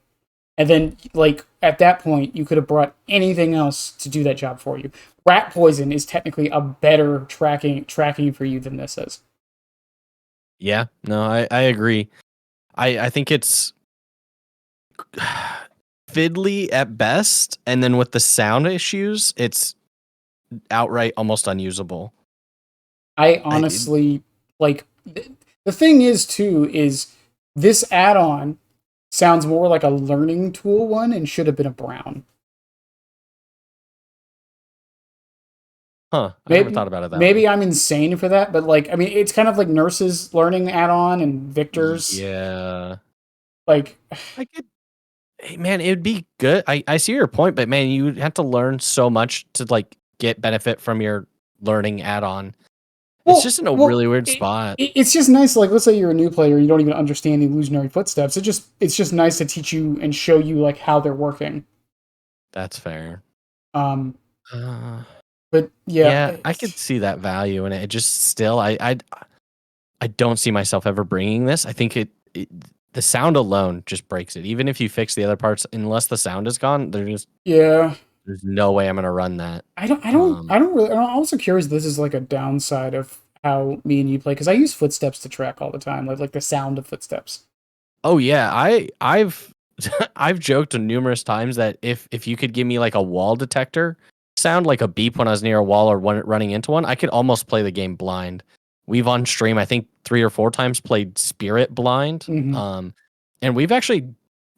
And then, like, at that point, you could have brought anything else to do that job for you. Rat poison is technically a better tracking for you than this is. Yeah, no, I agree. I think it's fiddly at best, and then with the sound issues, it's outright almost unusable. I honestly like the thing is too is this add-on sounds more like a learning tool one and should have been a brown. Huh, I never Maybe thought about it that way. maybe I'm insane for that, but like I mean it's kind of like Nurse's learning add-on and Victor's Yeah. like I could Hey, man, it'd be good. I see your point, but man, you have to learn so much to like get benefit from your learning add-on. It's well just in a well really weird it, spot. it's just nice like let's say you're a new player you don't even understand the illusionary footsteps. It's just nice to teach you and show you like how they're working. That's fair. Um Uh, but yeah, yeah, I could see that value in it. It just still, I don't see myself ever bringing this. I think the sound alone just breaks it. Even if you fix the other parts, unless the sound is gone, yeah. there's no way I'm gonna run that. I don't really. I'm also curious. If this is like a downside of how me and you play because I use footsteps to track all the time, like the sound of footsteps. Oh yeah, I've I've joked numerous times that if you could give me like a wall detector sound, like a beep when I was near a wall or running into one, I could almost play the game blind. We've on stream, I think 3 or 4 times played Spirit blind, Hmm. and we've actually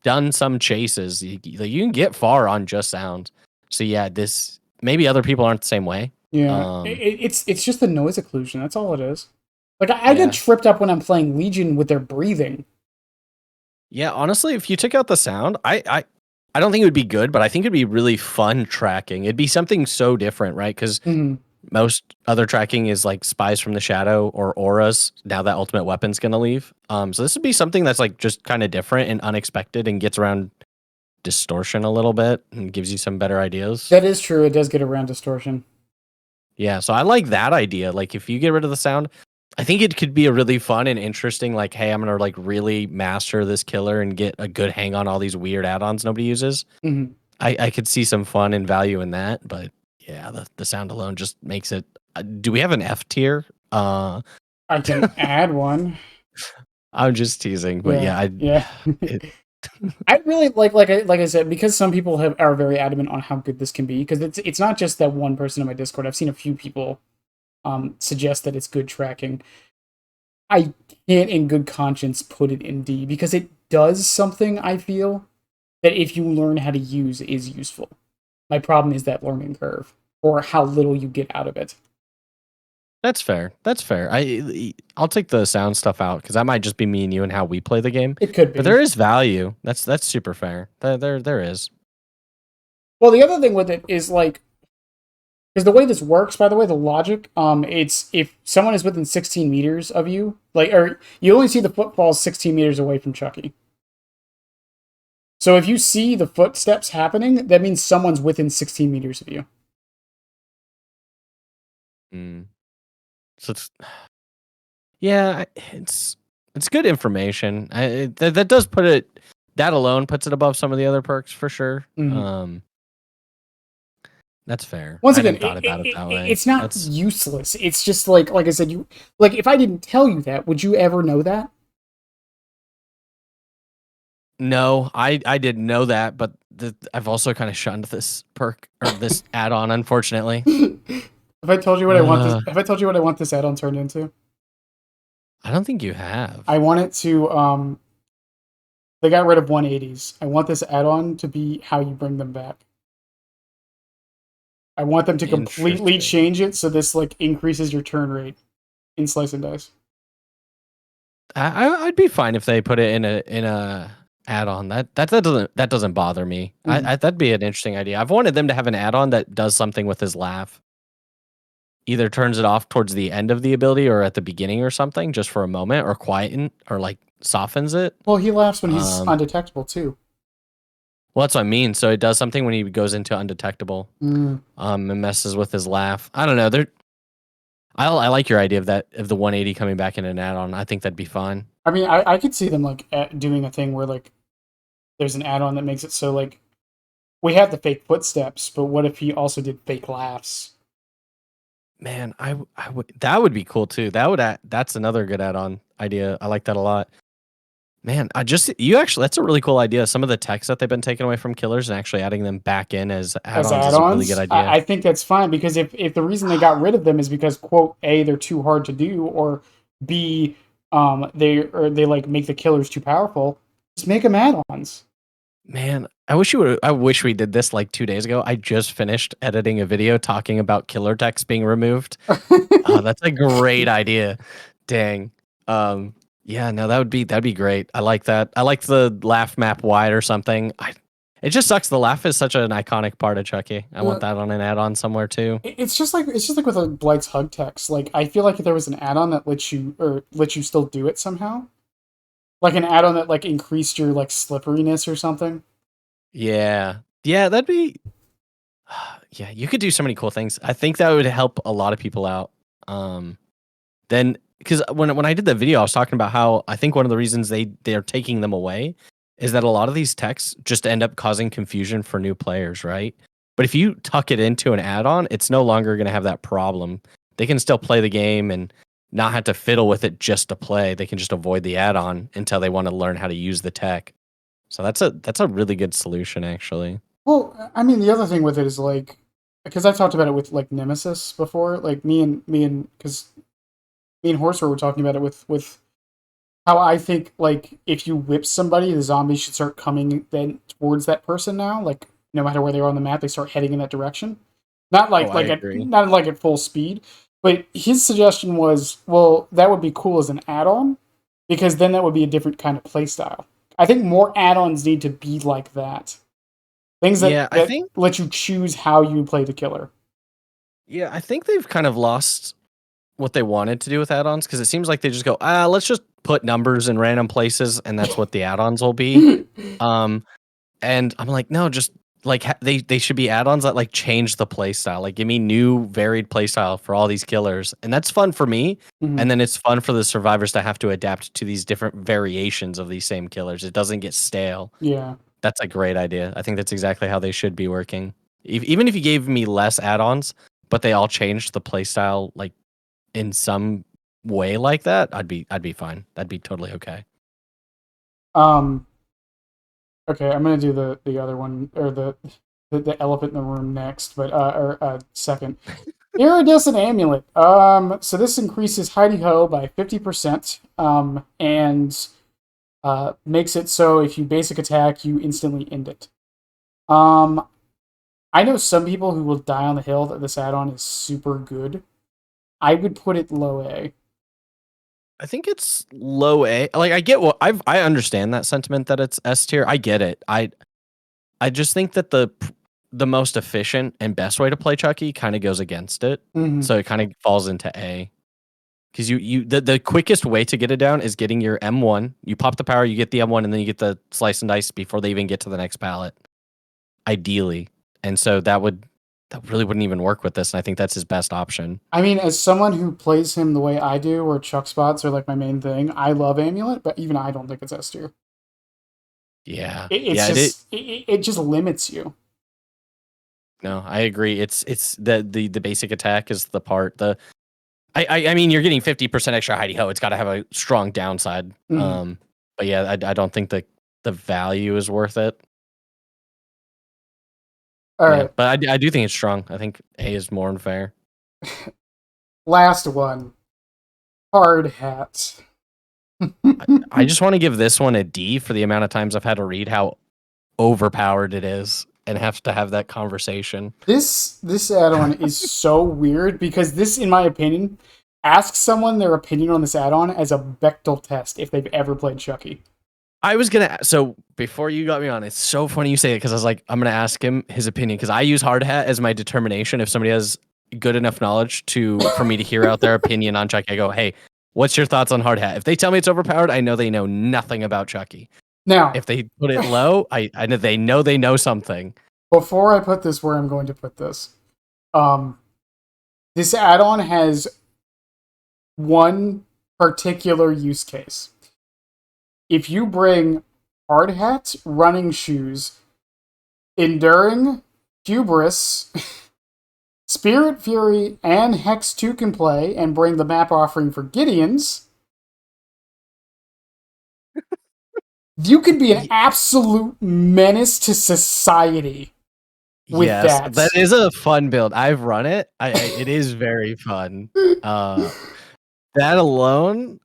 done some chases. You can get far on just sound. So yeah, this maybe other people aren't the same way. Yeah, Um, it's just the noise occlusion. That's all it is. Like I get yeah, tripped up when I'm playing Legion with their breathing. Yeah, honestly, if you took out the sound, I don't think it would be good, but I think it'd be really fun tracking. It'd be something so different, right? Because Hmm. most other tracking is like spies from the shadow or auras. Now that ultimate weapon's gonna leave. So this would be something that's like just kind of different and unexpected and gets around distortion a little bit and gives you some better ideas. That is true. It does get around distortion. Yeah, so I like that idea. Like if you get rid of the sound, I think it could be a really fun and interesting, like, hey, I'm gonna like really master this killer and get a good hang on all these weird add-ons nobody uses. Hmm. I could see some fun and value in that, but yeah, the sound alone just makes it. Do we have an F tier? I can add one. I'm just teasing, but Yeah, yeah, yeah. it, I really like I said because some people are very adamant on how good this can be because it's not just that one person in my Discord. I've seen a few people suggest that it's good tracking. I can't, in good conscience, put it in D because it does something. I feel that if you learn how to use, is useful. My problem is that learning curve or how little you get out of it. that's fair. That's fair. I'll take the sound stuff out because that might just be me and you and how we play the game. It could But be. there is value. That's super fair. There is. Well, the other thing with it is like because the way this works, by the way, the logic, it's if someone is within 16 meters of you, like, or you only see the footfalls 16 meters away from Chucky. So if you see the footsteps happening, that means someone's within 16 meters of you. Mm. So it's yeah, it's good information. That does put it. That alone puts it above some of the other perks for sure. Mhm. That's fair. I Once again, hadn't thought about it that way. it's not That's useless. It's just like I said, you like if I didn't tell you that, would you ever know that? no, I didn't know that, but I've also kind of shunned this perk or this add-on, unfortunately. If I told you what I want this, Uh, if I told you what I want this add-on turned into, I don't think you have. I want it to. They got rid of 180s. I want this add-on to be how you bring them back. I want them to completely Interesting. change it so this like increases your turn rate in Slice and Dice. I'd be fine if they put it in a add-on. That doesn't bother me. Mhm. That'd be an interesting idea. I've wanted them to have an add-on that does something with his laugh. Either turns it off towards the end of the ability or at the beginning or something, just for a moment, or quieten or like softens it. Well, he laughs when he's Um, undetectable too. well, that's what I mean. So it does something when he goes into undetectable. Mm. And messes with his laugh. I don't know. I like your idea of that of the 180 coming back in an add-on. I think that'd be fun. I mean, I could see them like doing a thing where like there's an add-on that makes it so like we have the fake footsteps, but what if he also did fake laughs? Man, I would that would be cool too. That's another good add-on idea. I like that a lot. Man, I just you actually that's a really cool idea. Some of the text that they've been taking away from killers and actually adding them back in as As add-ons is a really good add-ons, idea. I think that's fine because if the reason they got rid of them is because quote A they're too hard to do or B they like make the killers too powerful, just make them add-ons. Man, I wish we did this like 2 days ago. I just finished editing a video talking about killer text being removed. Oh, that's a great idea. Dang. Yeah, no, that'd be great. I like that. I like the laugh map wide or something. It just sucks. The laugh is such an iconic part of Chucky. I want that on an add-on somewhere too. It's just like with a Blight's hug text. Like I feel like if there was an add-on that lets you still do it somehow, like an add-on that like increased your like slipperiness or something. Yeah. Yeah, that'd be yeah, you could do so many cool things. I think that would help a lot of people out. Then because when I did the video, I was talking about how I think one of the reasons they're taking them away is that a lot of these texts just end up causing confusion for new players, right? But if you tuck it into an add-on, it's no longer going to have that problem. They can still play the game and not have to fiddle with it just to play. They can just avoid the add-on until they want to learn how to use the tech. So that's a really good solution, actually. Well, I mean, the other thing with it is like, because I've talked about it with like Nemesis before. Like me and because me and Horser were talking about it with how I think like if you whip somebody, the zombies should start coming then towards that person now. Like no matter where they are on the map, they start heading in that direction. Not Oh, like I like at agree. not like at full speed. But his suggestion was, well, that would be cool as an add-on because then that would be a different kind of playstyle. I think more add-ons need to be like that. Things Yeah, that let you choose how you play the killer. I think they've kind of lost what they wanted to do with add-ons because it seems like they just go, let's just put numbers in random places and that's what the add-ons will be. Um, and I'm like, no, just like they should be add-ons that like change the play style. Like give me new varied play style for all these killers. And that's fun for me. Mhm. And then it's fun for the survivors to have to adapt to these different variations of these same killers. It doesn't get stale. Yeah. That's a great idea. I think that's exactly how they should be working. Even if you gave me less add-ons, but they all changed the play style like in some way like that, I'd be fine. That'd be totally okay. Um. Okay, I'm gonna do the other one or the elephant in the room next, but second. Iridescent amulet. So this increases Heidi Ho by 50%. And makes it so if you basic attack, you instantly end it. Um, I know some people who will die on the hill that this add-on is super good. I would put it low A. I think it's low A. Like I get what I understand that sentiment that it's S tier. I get it. I just think that the most efficient and best way to play Chucky kind of goes against it. Mm-hmm. So it kind of falls into A. Because the quickest way to get it down is getting your M1. You pop the power, you get the M1, and then you get the slice and dice before they even get to the next pallet. Ideally. And so that really wouldn't even work with this, and I think that's his best option. I mean, as someone who plays him the way I do, where Chuck spots are like my main thing, I love Amulet, but even I don't think it's S tier. Yeah. It's Yeah, just it just limits you. no, I agree. It's the basic attack is the part. I mean you're getting 50% extra Heidi Ho. It's got to have a strong downside. Mm. But yeah, I don't think the value is worth it. All Yeah, right, but I do think it's strong. I think A is more unfair. last one, hard hat. I just want to give this one a D for the amount of times I've had to read how overpowered it is and have to have that conversation. This add-on is so weird because this, in my opinion, ask someone their opinion on this add-on as a Bechtel test if they've ever played Chucky. I was gonna so before you got me on, it's so funny you say it because I was like, I'm gonna ask him his opinion because I use hard hat as my determination. If somebody has good enough knowledge for me to hear out their opinion on Chucky, I go, hey, what's your thoughts on hard hat? If they tell me it's overpowered, I know they know nothing about Chucky. Now, If they put it low, I know they know something. before I put this where I'm going to put this, um, this add-on has one particular use case. If you bring Hard Hat, Running Shoes, Enduring, Hubris, Spirit Fury, and Hex 2 can play and bring the map offering for Gideons. You could be an absolute menace to society with Yes, that. that is a fun build. I've run it. It is very fun. That alone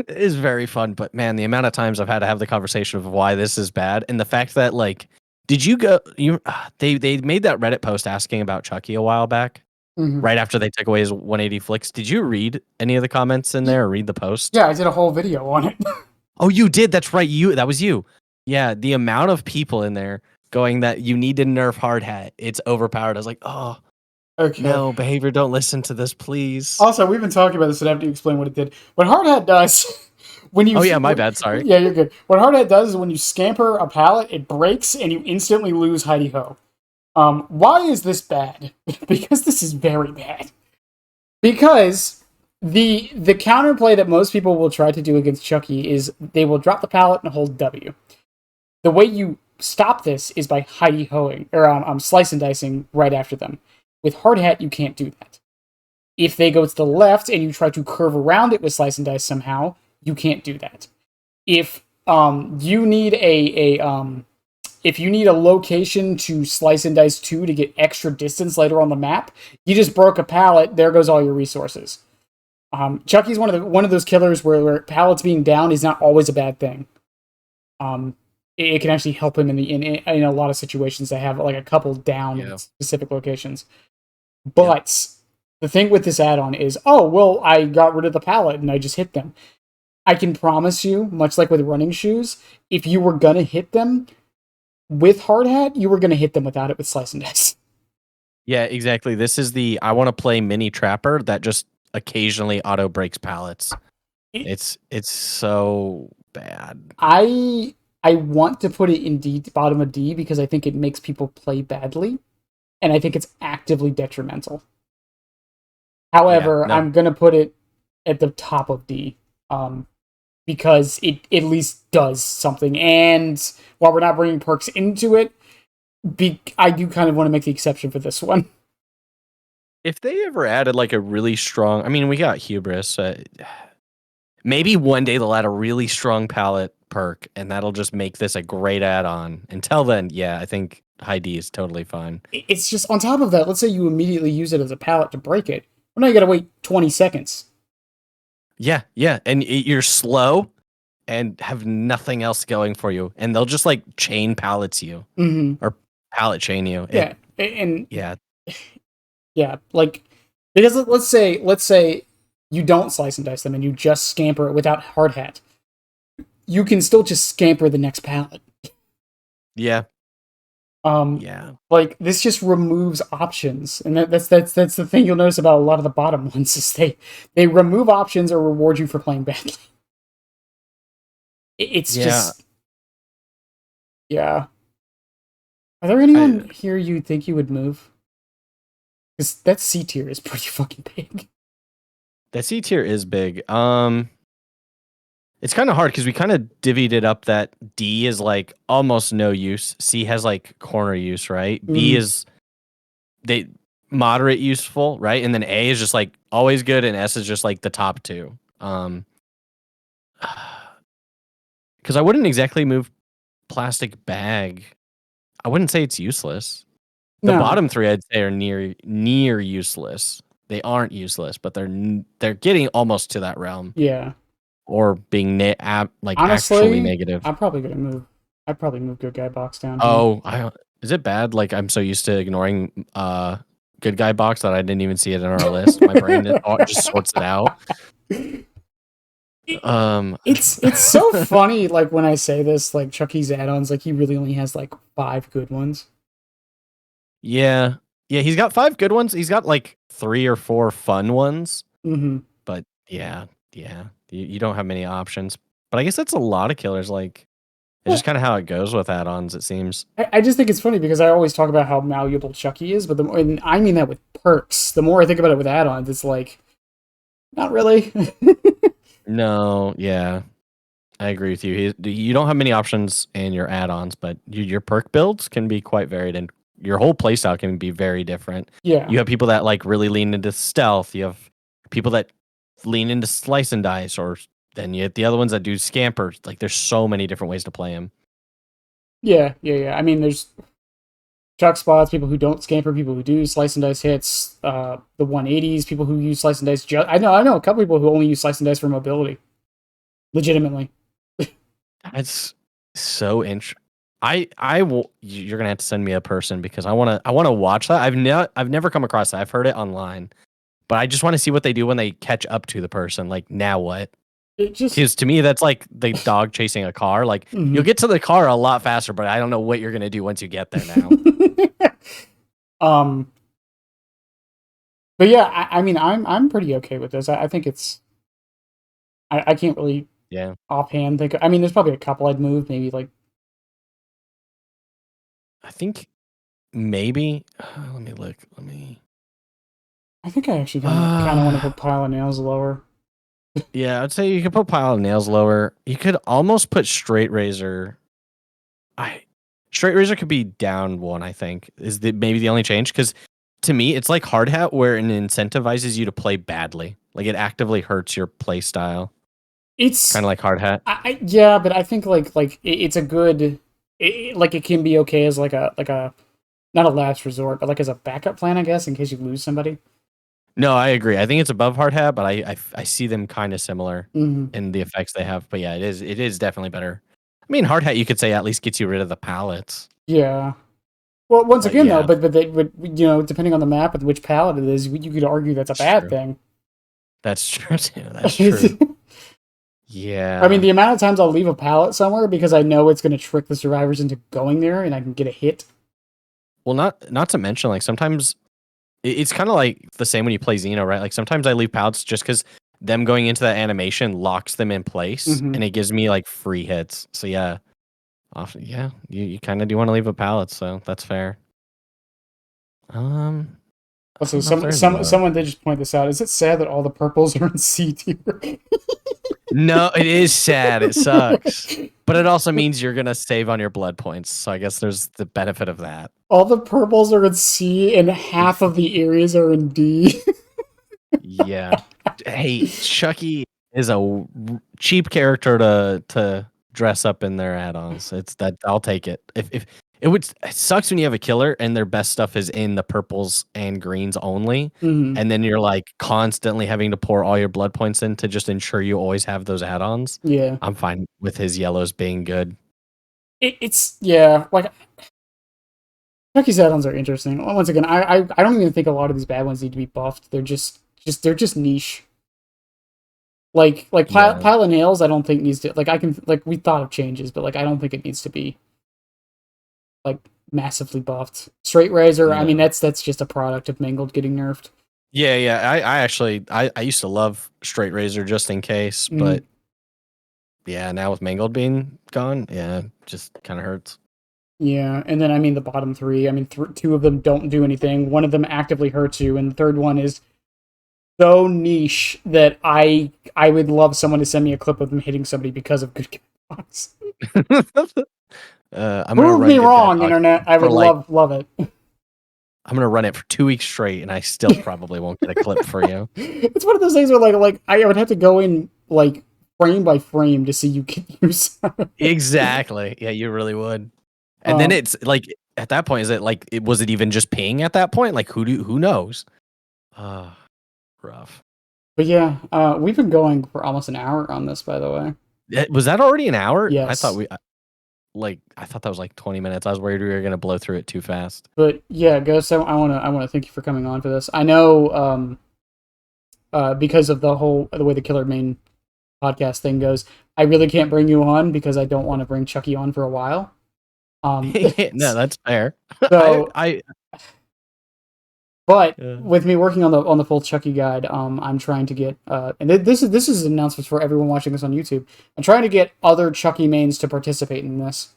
is very fun. But man, the amount of times I've had to have the conversation of why this is bad, and the fact that like, did you go? They made that Reddit post asking about Chucky a while back, right after they took away his 180 flicks. Did you read any of the comments in there or read the post? Yeah, I did a whole video on it. Oh, you did. That's right. That was you. Yeah, the amount of people in there going that you need to nerf Hard Hat. It's overpowered. I was like, oh, Okay. no, behavior, don't listen to this, please. Also, we've been talking about this, and I have to explain what it did. What Hard Hat does, when you... Oh, yeah, my bad, sorry. Yeah, you're good. What Hard Hat does is when you scamper a pallet, it breaks, and you instantly lose Heidi-Ho. Why is this bad? Because this is very bad. Because the counterplay that most people will try to do against Chucky is they will drop the pallet and hold W. The way you stop this is by Heidi-Hoing, or slice and dicing right after them. With Hard Hat, you can't do that. If they go to the left and you try to curve around it with slice and dice somehow, you can't do that. If you need if you need a location to slice and dice to get extra distance later on the map, you just broke a pallet. There goes all your resources. Chucky's one of those killers where pallets being down is not always a bad thing. It can actually help him in a lot of situations to have like a couple down in specific locations. But the thing with this add-on is, oh, well, I got rid of the pallet and I just hit them. I can promise you, much like with running shoes, if you were going to hit them with Hard Hat, you were going to hit them without it with slice and dice. Yeah, exactly. This is the I want to play mini trapper that just occasionally auto breaks pallets. It's so bad. I want to put it in D, bottom of D, because I think it makes people play badly. And I think it's actively detrimental. However, I'm going to put it at the top of D, because it at least does something. And while we're not bringing perks into it, I do kind of want to make the exception for this one. If they ever added like a really strong... I mean, we got Hubris. Maybe one day they'll add a really strong pallet perk, and that'll just make this a great add-on. Until then, yeah, I think high D is totally fine. It's just, on top of that, let's say you immediately use it as a pallet to break it. Well, now you gotta wait 20 seconds. Yeah, and you're slow and have nothing else going for you. And they'll just like chain pallets you. Or pallet chain you. Yeah, Yeah, like, because let's say you don't slice and dice them and you just scamper it without Hard Hat. You can still just scamper the next pallet. Yeah. Like, this just removes options, and that's the thing you'll notice about a lot of the bottom ones is they remove options or reward you for playing badly. It's just Are there anyone here you think you would move? Because that C tier is pretty fucking big. That C tier is big. It's kind of hard because we kind of divvied it up that D is like almost no use. C has like corner use, right? B is moderate useful, right? And then A is just like always good, and S is just like the top two. Because I wouldn't exactly move plastic bag. I wouldn't say it's useless. The bottom three I'd say are near useless. They aren't useless, but they're getting almost to that realm. Yeah. Or being honestly, actually negative. I'm probably gonna move. I'd probably move Good Guy Box down. Is it bad? Like, I'm so used to ignoring Good Guy Box that I didn't even see it in our list. My brain just sorts it out. It's so funny. Like, when I say this, like, Chucky's add-ons, like, he really only has like 5 good ones. Yeah, he's got 5 good ones. He's got like 3 or 4 fun ones. But yeah. You don't have many options. But I guess that's a lot of killers. Like, it's just kind of how it goes with add-ons, it seems. I just think it's funny because I always talk about how malleable Chucky is, but and I mean that with perks. The more I think about it with add-ons, it's like, not really. No, yeah. I agree with you. You don't have many options in your add-ons, but your perk builds can be quite varied, and your whole playstyle can be very different. Yeah. You have people that like really lean into stealth. You have people that lean into slice and dice, or then you have the other ones that do scampers. Like there's so many different ways to play him. Yeah. I mean, there's chuck spots, people who don't scamper, people who do slice and dice hits, the 180s, people who use slice and dice. I know a couple people who only use slice and dice for mobility. Legitimately. That's so interesting. You're gonna have to send me a person because I wanna watch that. I've never come across that. I've heard it online, but I just want to see what they do when they catch up to the person. Like now what? Because to me that's like the dog chasing a car. Like you'll get to the car a lot faster, but I don't know what you're gonna do once you get there now. But yeah, I mean I'm pretty okay with this. I think it's I can't really offhand think. I mean, there's probably a couple I'd move, maybe like. I think maybe. Let me look. I think I actually kind of want to put Pile of Nails lower. Yeah, I'd say you could put Pile of Nails lower. You could almost put Straight Razor. Straight Razor could be down one. I think is maybe the only change because to me it's like Hard Hat where it incentivizes you to play badly. Like it actively hurts your play style. It's kind of like Hard Hat. Yeah, but I think like it's a good. Like it can be okay as like a not a last resort, but like as a backup plan, I guess, in case you lose somebody. No, I agree. I think it's above Hard Hat, but I see them kind of similar in the effects they have. But yeah, it is definitely better. I mean, Hard Hat you could say at least gets you rid of the pallets. Yeah. Well, once again though, but you know, depending on the map and which pallet it is, you could argue that's a bad thing. That's true too. That's true. Yeah. I mean, the amount of times I'll leave a pallet somewhere because I know it's going to trick the survivors into going there, and I can get a hit. Well, not to mention, like sometimes it's kind of like the same when you play Xeno, right? Like sometimes I leave pallets just because them going into that animation locks them in place, and it gives me like free hits. So yeah, you kind of do want to leave a pallet, so that's fair. Also, someone did just point this out. Is it sad that all the purples are in C tier? No, it is sad. It sucks. But it also means you're going to save on your blood points. So I guess there's the benefit of that. All the purples are in C and half of the areas are in D. Yeah. Hey, Chucky is a cheap character to dress up in their add-ons. It's that I'll take it. If it sucks when you have a killer and their best stuff is in the purples and greens only, and then you're like constantly having to pour all your blood points in to just ensure you always have those add-ons. Yeah, I'm fine with his yellows being good. It's like Chucky's add-ons are interesting. Once again, I don't even think a lot of these bad ones need to be buffed. They're just niche. Like Pile of Nails, I don't think needs to we thought of changes, but like I don't think it needs to be like massively buffed. Straight Razor, I mean that's just a product of Mangled getting nerfed. Yeah. I actually I used to love Straight Razor just in case, but yeah, now with Mangled being gone, yeah, it just kind of hurts. Yeah, and then I mean the bottom three, I mean two of them don't do anything. One of them actively hurts you, and the third one is so niche that I would love someone to send me a clip of them hitting somebody because of good box. Prove me wrong, internet. I would love it. I'm gonna run it for 2 weeks straight, and I still probably won't get a clip for you. It's one of those things where like I would have to go in like frame by frame to see you can use. Exactly. Yeah, you really would. And then it's like at that point, is it like was it even just ping at that point? Like who knows? Rough. But yeah, we've been going for almost an hour on this, by the way. Was that already an hour? Yes. I thought that was like 20 minutes. I was worried we were gonna blow through it too fast. But yeah, Ghost, I wanna thank you for coming on for this. I know because of the way the Killer Main podcast thing goes, I really can't bring you on because I don't want to bring Chucky on for a while. No, that's fair. So But with me working on the full Chucky guide, I'm trying to get and this is an announcement for everyone watching this on YouTube. I'm trying to get other Chucky mains to participate in this.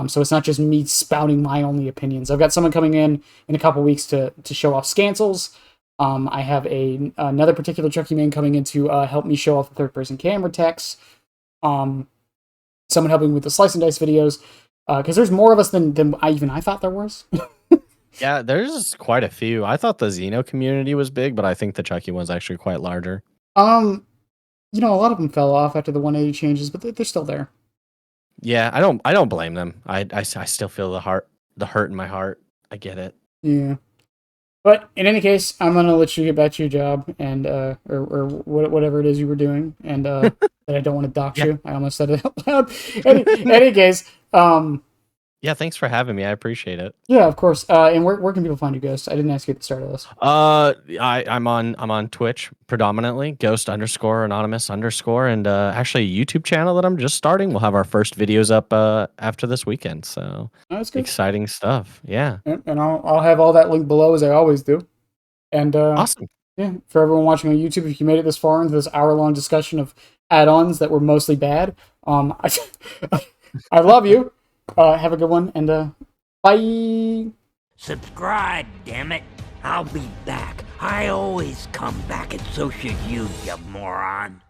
So it's not just me spouting my only opinions. I've got someone coming in a couple weeks to show off scancels. I have another particular Chucky main coming in to help me show off the third person camera techs. someone helping with the slice and dice videos, because there's more of us than I thought there was. Yeah, there's quite a few. I thought the Xeno community was big, but I think the Chucky one's actually quite larger. You know, a lot of them fell off after the 180 changes, but they're still there. Yeah, I don't blame them. I still feel the hurt in my heart. I get it. Yeah. But in any case, I'm gonna let you get back to your job and or whatever it is you were doing, and that I don't want to dox you. I almost said it out loud. Any case, yeah, thanks for having me. I appreciate it. yeah, of course. And where can people find you, Ghost? I didn't ask you at the start of this. I'm on Twitch predominantly, GhostAnonymous_, and actually a YouTube channel that I'm just starting. We'll have our first videos up after this weekend. So That's good. Exciting stuff. Yeah. And I'll have all that linked below as I always do. And Awesome. Yeah, for everyone watching on YouTube, if you made it this far into this hour-long discussion of add-ons that were mostly bad, I love you. Have a good one, and bye. Subscribe, damn it. I'll be back. I always come back, and so should you, you moron.